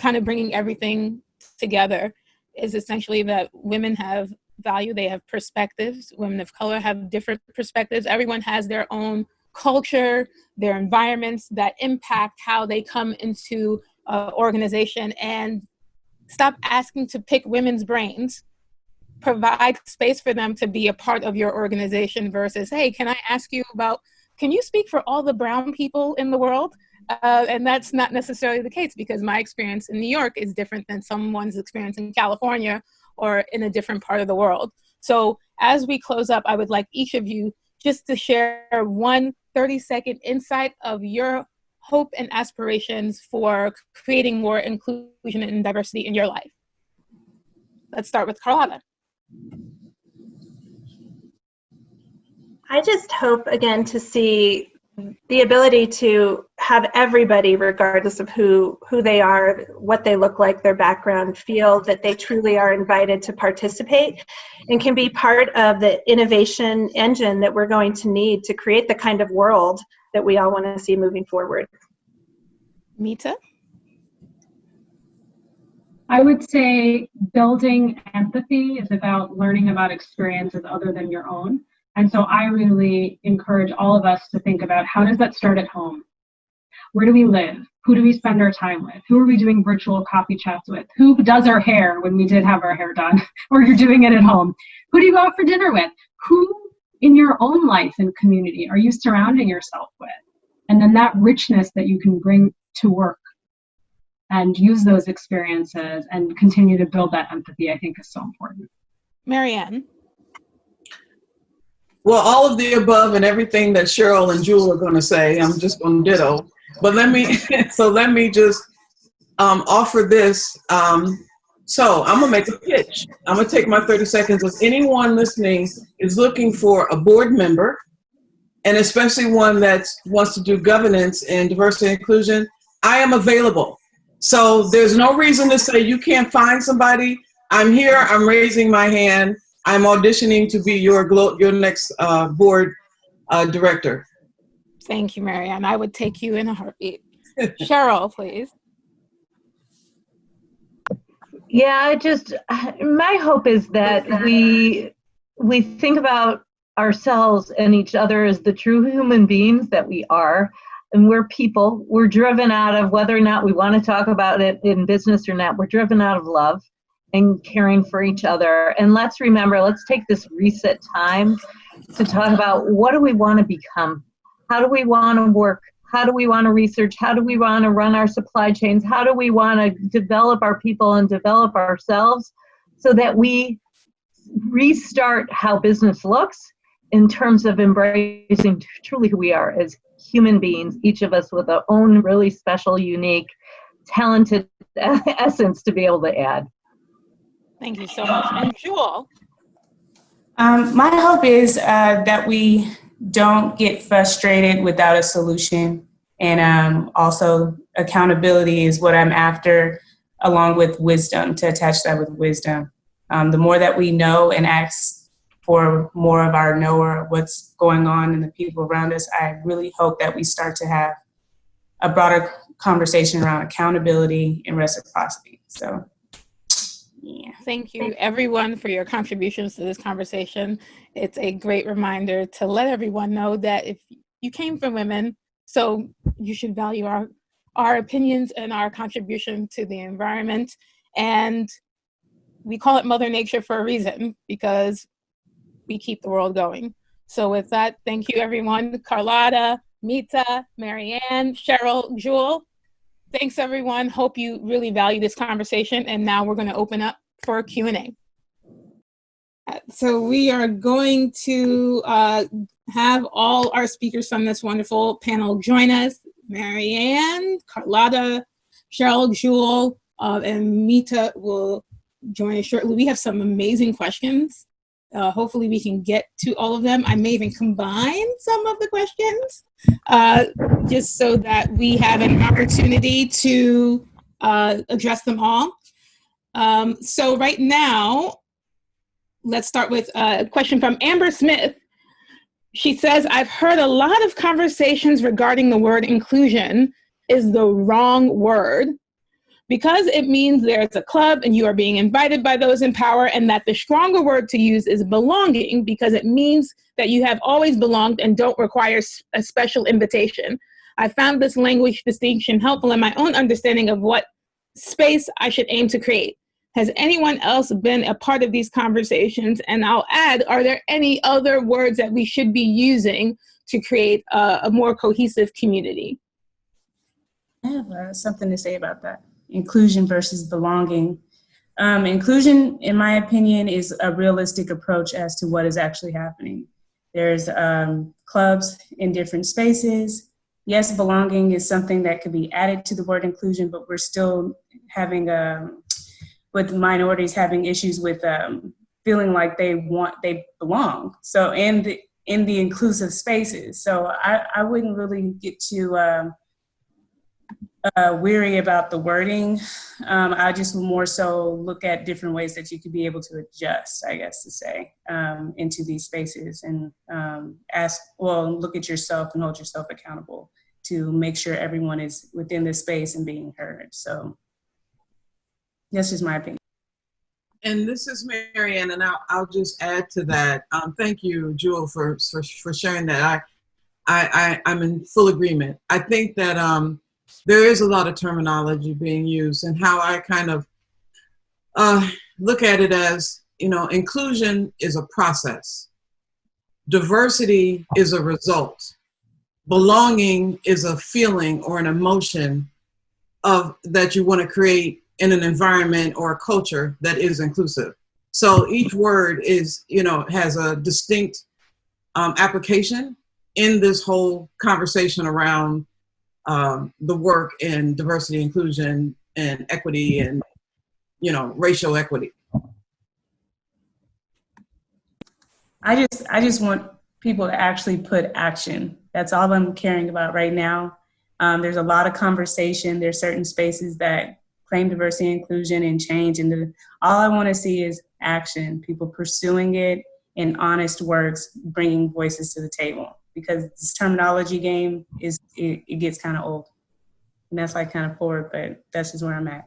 of bringing everything together is essentially that women have value, they have perspectives, women of color have different perspectives, everyone has their own culture, their environments that impact how they come into organization, and stop asking to pick women's brains. Provide space for them to be a part of your organization versus, hey, can I ask you about, can you speak for all the brown people in the world? And that's not necessarily the case, because my experience in New York is different than someone's experience in California or in a different part of the world. So as we close up, I would like each of you just to share one 30-second insight of your hope and aspirations for creating more inclusion and diversity in your life. Let's start with Carlotta. I just hope, again, to see the ability to have everybody, regardless of who they are, what they look like, their background, feel that they truly are invited to participate and can be part of the innovation engine that we're going to need to create the kind of world that we all want to see moving forward. Mita? I would say building empathy is about learning about experiences other than your own. And so I really encourage all of us to think about, how does that start at home? Where do we live? Who do we spend our time with? Who are we doing virtual coffee chats with? Who does our hair when we did have our hair done? Or you're doing it at home? Who do you go out for dinner with? Who in your own life and community are you surrounding yourself with? And then that richness that you can bring to work and use those experiences and continue to build that empathy, I think is so important. Marianne? Well, all of the above and everything that Cheryl and Jewel are going to say, I'm just going to ditto. But let me just offer this. So I'm going to make a pitch. I'm going to take my 30 seconds. If anyone listening is looking for a board member, and especially one that wants to do governance and diversity and inclusion, I am available. So there's no reason to say you can't find somebody. I'm here. I'm raising my hand. I'm auditioning to be your next board director. Thank you, Marianne. I would take you in a heartbeat. Cheryl, please. Yeah, my hope is that we think about ourselves and each other as the true human beings that we are. And we're people. We're driven out of, whether or not we want to talk about it in business or not, we're driven out of love and caring for each other. And let's remember, let's take this reset time to talk about, what do we want to become? How do we want to work? How do we want to research? How do we want to run our supply chains? How do we want to develop our people and develop ourselves so that we restart how business looks in terms of embracing truly who we are as human beings, each of us with our own really special, unique, talented essence to be able to add. Thank you so much. And Jewel? My hope is that we don't get frustrated without a solution. And also accountability is what I'm after, along with wisdom, to attach that with wisdom. The more that we know and ask for more of our knower, what's going on in the people around us, I really hope that we start to have a broader conversation around accountability and reciprocity. So, yeah. Thank you, everyone, for your contributions to this conversation. It's a great reminder to let everyone know that if you came from women, so you should value our opinions and our contribution to the environment. And we call it Mother Nature for a reason, because we keep the world going. So with that, thank you, everyone. Carlotta, Mita, Marianne, Cheryl, Jewel. Thanks, everyone. Hope you really value this conversation. And now we're going to open up for Q&A. So we are going to have all our speakers from this wonderful panel join us. Marianne, Carlotta, Cheryl, Jewel, and Mita will join us shortly. We have some amazing questions. Hopefully we can get to all of them. I may even combine some of the questions just so that we have an opportunity to address them all. So right now, let's start with a question from Amber Smith. She says, I've heard a lot of conversations regarding the word inclusion is the wrong word, because it means there's a club and you are being invited by those in power, and that the stronger word to use is belonging, because it means that you have always belonged and don't require a special invitation. I found this language distinction helpful in my own understanding of what space I should aim to create. Has anyone else been a part of these conversations? And I'll add, are there any other words that we should be using to create a more cohesive community? I have something to say about that. Inclusion versus belonging. Inclusion, in my opinion, is a realistic approach as to what is actually happening. There's clubs in different spaces. Yes, belonging is something that could be added to the word inclusion, but we're still having, with minorities having issues with feeling like they belong. So in the inclusive spaces. So I wouldn't really get too weary about the wording. I just more so look at different ways that you could be able to adjust, I guess to say, into these spaces, and look at yourself and hold yourself accountable to make sure everyone is within this space and being heard. So that's just my opinion. And this is Marianne, and I'll just add to that. Thank you, Jewel, for sharing that. I'm in full agreement. I think that there is a lot of terminology being used, and how I kind of look at it as, inclusion is a process. Diversity is a result. Belonging is a feeling or an emotion that you want to create in an environment or a culture that is inclusive. So each word is, has a distinct application in this whole conversation around the work in diversity, inclusion, and equity, and, racial equity. I just want people to actually put action. That's all I'm caring about right now. There's a lot of conversation. There's certain spaces that claim diversity, inclusion, and change. And all I want to see is action, people pursuing it in honest works, bringing voices to the table. Because this terminology game it gets kind of old. And that's like kind of forward, but that's just where I'm at.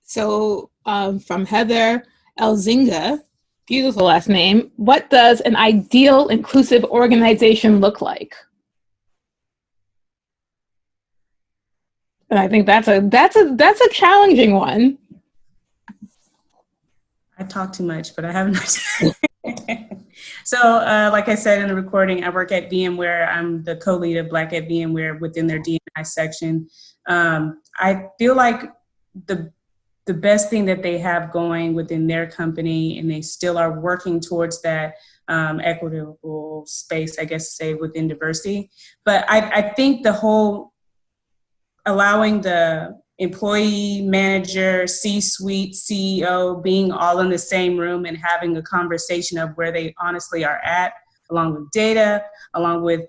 So from Heather Elzinga, beautiful last name. What does an ideal inclusive organization look like? And I think that's a challenging one. I talk too much, but I haven't. So, like I said in the recording, I work at VMware. I'm the co-lead of Black at VMware within their D&I section. I feel like the best thing that they have going within their company, and they still are working towards that equitable space, I guess to say, within diversity. But I think the whole allowing the employee, manager, C-suite, CEO being all in the same room and having a conversation of where they honestly are at, along with data, along with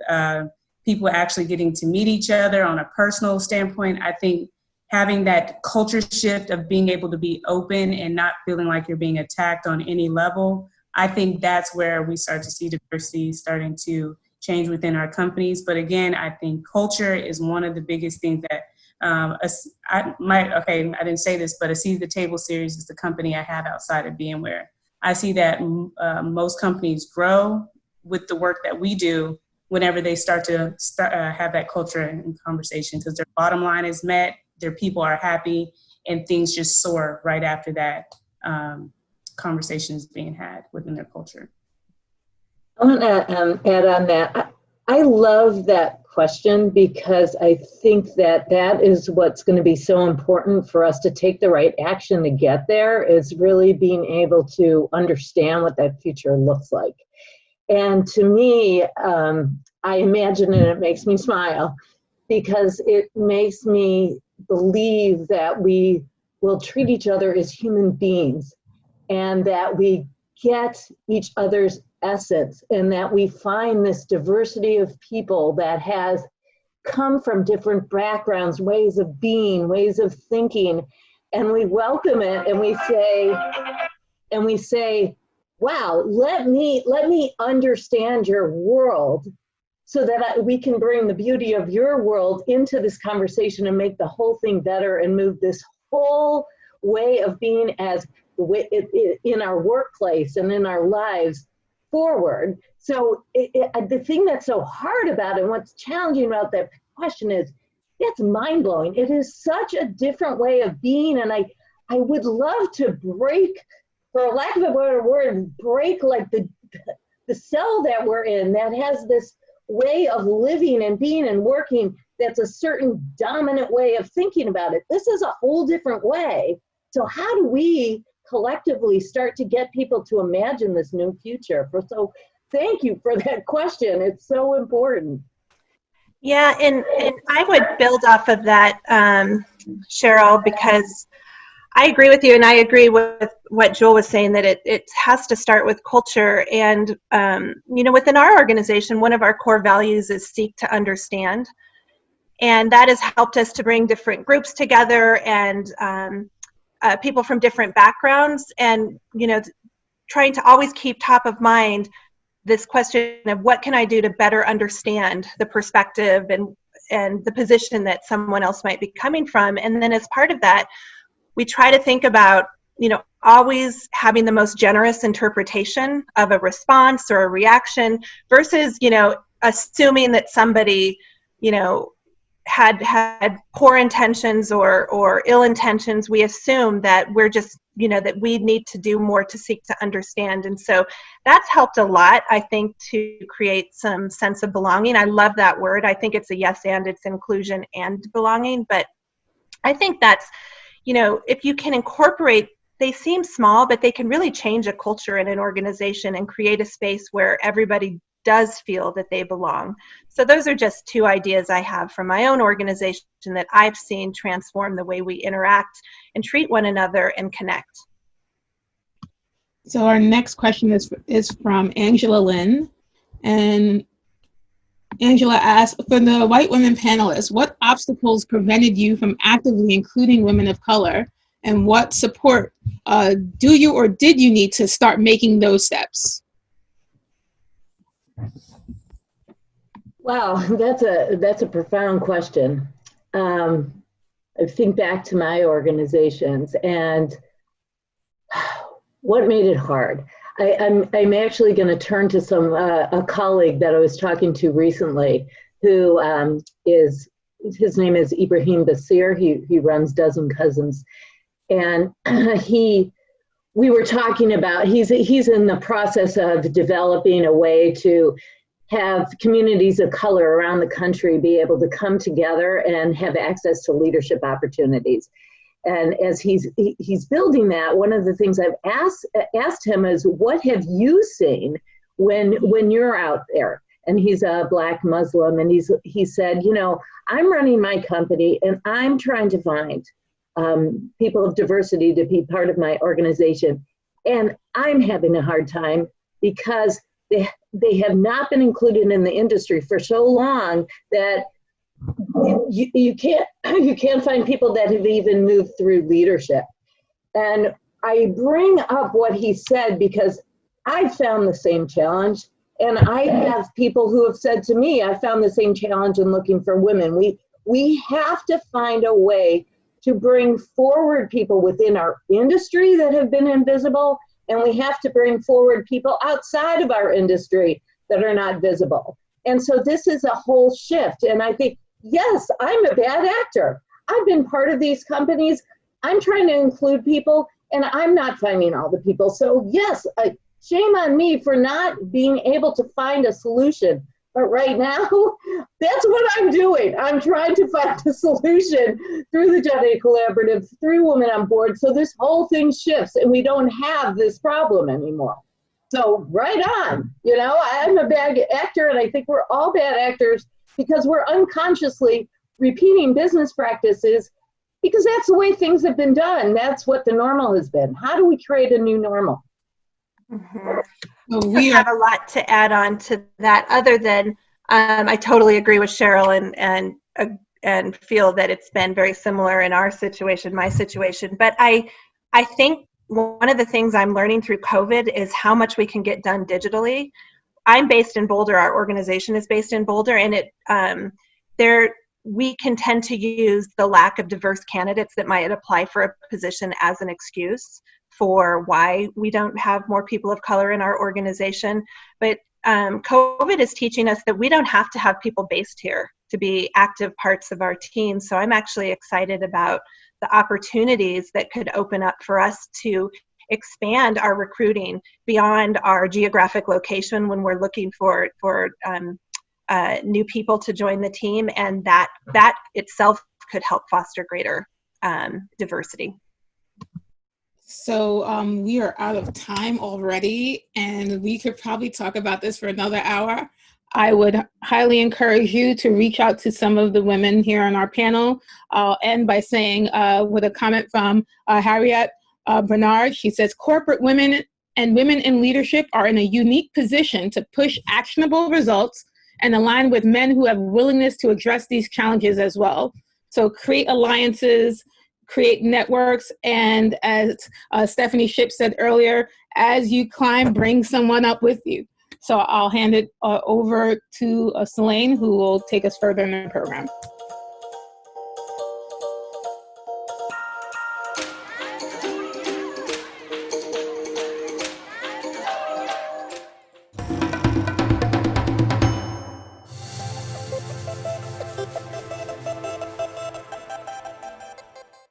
people actually getting to meet each other on a personal standpoint. I think having that culture shift of being able to be open and not feeling like you're being attacked on any level, I think that's where we start to see diversity starting to change within our companies. But again, I think culture is one of the biggest things that I didn't say this, but a Seat at the Table series is the company I have outside of VMware. I see that most companies grow with the work that we do whenever they start to have that culture and conversation, because their bottom line is met, their people are happy, and things just soar right after that conversation is being had within their culture. I want to add on that. I love that question, because I think that is what's going to be so important for us to take the right action to get there, is really being able to understand what that future looks like. And to me, I imagine, and it makes me smile, because it makes me believe that we will treat each other as human beings, and that we get each other's essence, and that we find this diversity of people that has come from different backgrounds, ways of being, ways of thinking, and we welcome it, and we say, wow, let me understand your world, so that we can bring the beauty of your world into this conversation and make the whole thing better, and move this whole way of being as in our workplace and in our lives forward. So the thing that's so hard about it, and what's challenging about that question, is it's mind-blowing. It is such a different way of being, and I would love to break, for lack of a better word, break like the cell that we're in that has this way of living and being and working that's a certain dominant way of thinking about it. This is a whole different way. So how do we collectively start to get people to imagine this new future? So thank you for that question. It's so important. Yeah, and I would build off of that, Cheryl, because I agree with you, and I agree with what Joel was saying, that it has to start with culture. And, within our organization, one of our core values is seek to understand. And that has helped us to bring different groups together, and people from different backgrounds, and, trying to always keep top of mind this question of what can I do to better understand the perspective and the position that someone else might be coming from. And then as part of that, we try to think about, always having the most generous interpretation of a response or a reaction versus, assuming that somebody, had poor intentions or ill intentions. We assume that we're just, that we need to do more to seek to understand. And so that's helped a lot, I think, to create some sense of belonging. I love that word. I think it's a yes, and it's inclusion and belonging. But I think that's, if you can incorporate, they seem small, but they can really change a culture in an organization and create a space where everybody does feel that they belong. So those are just two ideas I have from my own organization that I've seen transform the way we interact and treat one another and connect. So our next question is from Angela Lynn. And Angela asked, for the white women panelists, what obstacles prevented you from actively including women of color, and what support do you or did you need to start making those steps? Wow, that's a profound question. I think back to my organizations and what made it hard. I'm actually going to turn to a colleague that I was talking to recently, who his name is Ibrahim Basir. He runs Dozen Cousins, and we were talking about he's in the process of developing a way to have communities of color around the country be able to come together and have access to leadership opportunities. And as he's building that, one of the things I've asked him is, what have you seen when you're out there? And he's a Black Muslim, and he said, I'm running my company and I'm trying to find people of diversity to be part of my organization, and I'm having a hard time because they have not been included in the industry for so long that you can't find people that have even moved through leadership. And I bring up what he said because I found the same challenge, and I have people who have said to me, I found the same challenge in looking for women. We have to find a way to bring forward people within our industry that have been invisible, and we have to bring forward people outside of our industry that are not visible. And so this is a whole shift. And I think, yes, I'm a bad actor. I've been part of these companies. I'm trying to include people, and I'm not finding all the people. So yes, shame on me for not being able to find a solution. But right now, that's what I'm doing. I'm trying to find a solution through the Gen Collaborative, through Women on Board, so this whole thing shifts and we don't have this problem anymore. So right on, I'm a bad actor, and I think we're all bad actors because we're unconsciously repeating business practices because that's the way things have been done. That's what the normal has been. How do we create a new normal? Mm-hmm. We have a lot to add on to that, other than I totally agree with Cheryl and feel that it's been very similar in our situation, my situation. But I think one of the things I'm learning through COVID is how much we can get done digitally. I'm based in Boulder. Our organization is based in Boulder, and we can tend to use the lack of diverse candidates that might apply for a position as an excuse for why we don't have more people of color in our organization. But COVID is teaching us that we don't have to have people based here to be active parts of our team. So I'm actually excited about the opportunities that could open up for us to expand our recruiting beyond our geographic location when we're looking for new people to join the team, and that itself could help foster greater diversity. So we are out of time already, and we could probably talk about this for another hour. I would highly encourage you to reach out to some of the women here on our panel. I'll end by saying with a comment from Harriet Bernard. She says, corporate women and women in leadership are in a unique position to push actionable results and align with men who have willingness to address these challenges as well. So create alliances, create networks, and as Stephanie Shipp said earlier, as you climb, bring someone up with you. So I'll hand it over to Selene, who will take us further in the program.